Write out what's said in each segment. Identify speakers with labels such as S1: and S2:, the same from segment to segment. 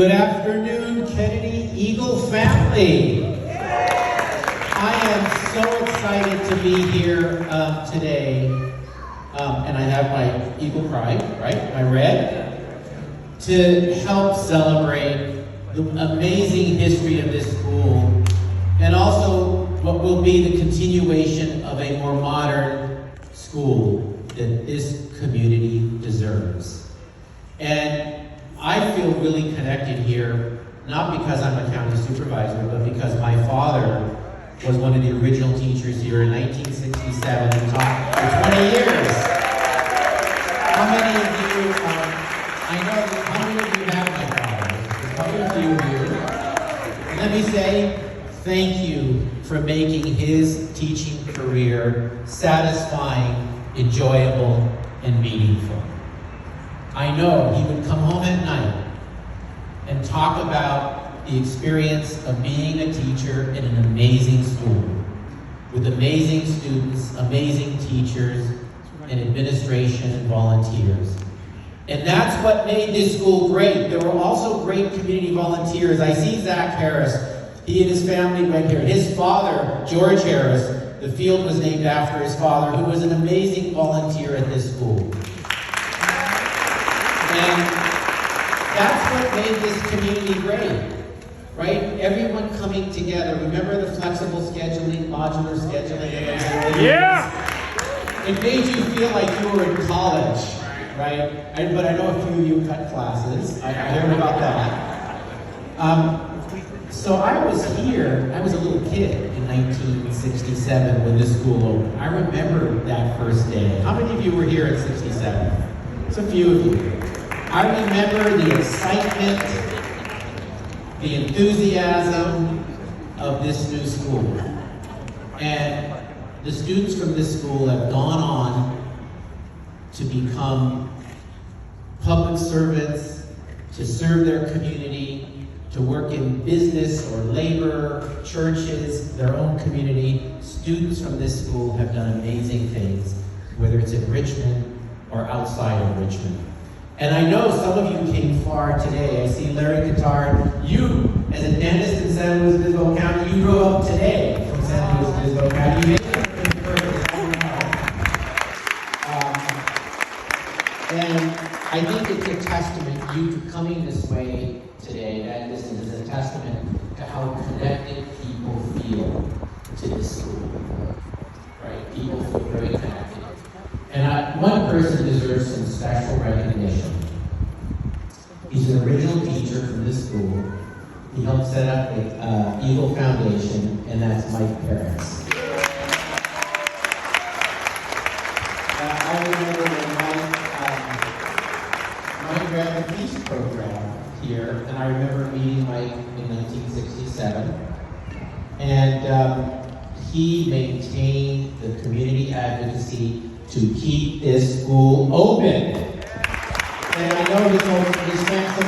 S1: Good afternoon, Kennedy Eagle family. I am so excited to be here today, and I have my Eagle Pride, right, my red, to help celebrate the amazing history of this school, and also what will be the continuation of a more modern school that this community deserves. And I feel really connected here, not because I'm a county supervisor, but because my father was one of the original teachers here in 1967 and taught for 20 years. How many of you, how many of you have my father? There's probably a few here. Let me say thank you for making his teaching career satisfying, enjoyable, and meaningful. I know he would come home at night and talk about the experience of being a teacher in an amazing school with amazing students, amazing teachers, and administration and volunteers. And that's what made this school great. There were also great community volunteers. I see Zach Harris. He and his family went here. His father, George Harris, the field was named after his father, who was an amazing volunteer at this school. And that's what made this community great, right? Everyone coming together. Remember the flexible scheduling, modular scheduling?
S2: Yeah!
S1: It made you feel like you were in college, right? But I know a few of you cut classes. I heard about that. So I was here, I was a little kid in 1967 when this school opened. I remember that first day. How many of you were here at 67? It's a few of you. I remember the excitement, the enthusiasm of this new school. And the students from this school have gone on to become public servants, to serve their community, to work in business or labor, churches, their own community. Students from this school have done amazing things, whether it's in Richmond or outside of Richmond. And I know some of you came far today. I see Larry Guitar. You, as a dentist in San Luis Obispo County, you drove up today from San Luis Obispo County. And I think it's a testament, you coming this way today, that this is a testament to how connected people feel to this school. Right? People feel very connected. And one person deserves some special recognition. He's an original teacher from this school. He helped set up the Eagle Foundation, and that's Mike Parents. I remember when Mike ran the Peace Program here, and I remember meeting Mike in 1967. And he maintained the community advocacy to keep this school open. And I know some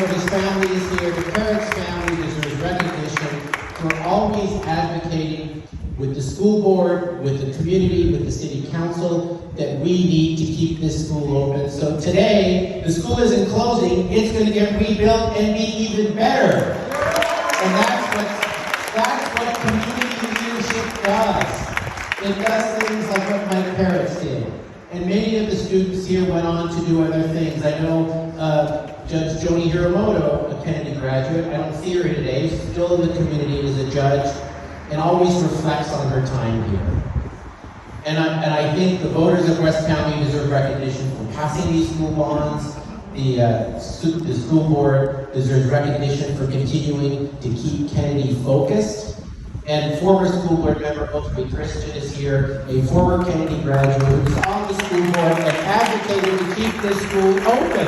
S1: of his family is here. The Parents family deserves recognition for always advocating with the school board, with the community, with the city council, that we need to keep this school open. So today, the school isn't closing, it's going to get rebuilt and be even better. And that's what community leadership does. It does things like what my parents did. And many of the students here went on to do other things. I know Judge Joni Hiramoto, a Kennedy graduate, I don't see her here today, she's still in the community as a judge, and always reflects on her time here. And I think the voters of West County deserve recognition for passing these school bonds. The school board deserves recognition for continuing to keep Kennedy focused. And former school board member Oakley Christian is here, a former Kennedy graduate who's on the school board and advocated to keep this school open.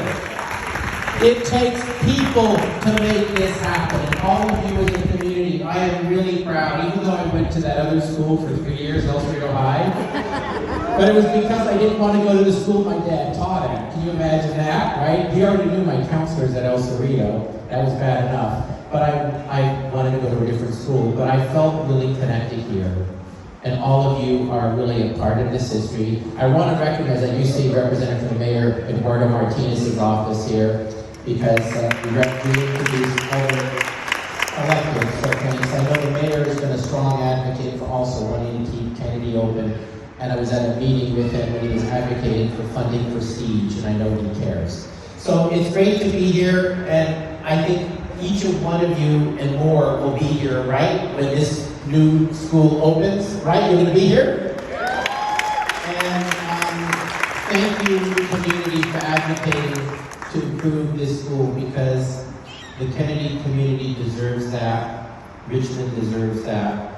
S1: It takes people to make this happen. And all of you as a community, I am really proud, even though I went to that other school for 3 years, El Cerrito High. But it was because I didn't want to go to the school my dad taught at. Can you imagine that, right? He already knew my counselors at El Cerrito. That was bad enough. But I wanted to go to a different school. But I felt really connected here. And all of you are really a part of this history. I want to recognize, I do see represented from the mayor Eduardo Martinez's office here. because we introduced other electives. So thanks. I know the mayor has been a strong advocate for also wanting to keep Kennedy open. And I was at a meeting with him when he was advocating for funding for Siege, and I know he cares. So it's great to be here, and I think each of one of you and more will be here, right? When this new school opens, right? You're going to be here? And thank you, community, for advocating to improve this school, because the Kennedy community deserves that. Richmond deserves that.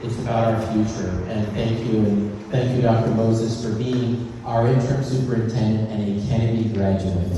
S1: It's about our future. And thank you, Dr. Moses, for being our interim superintendent and a Kennedy graduate.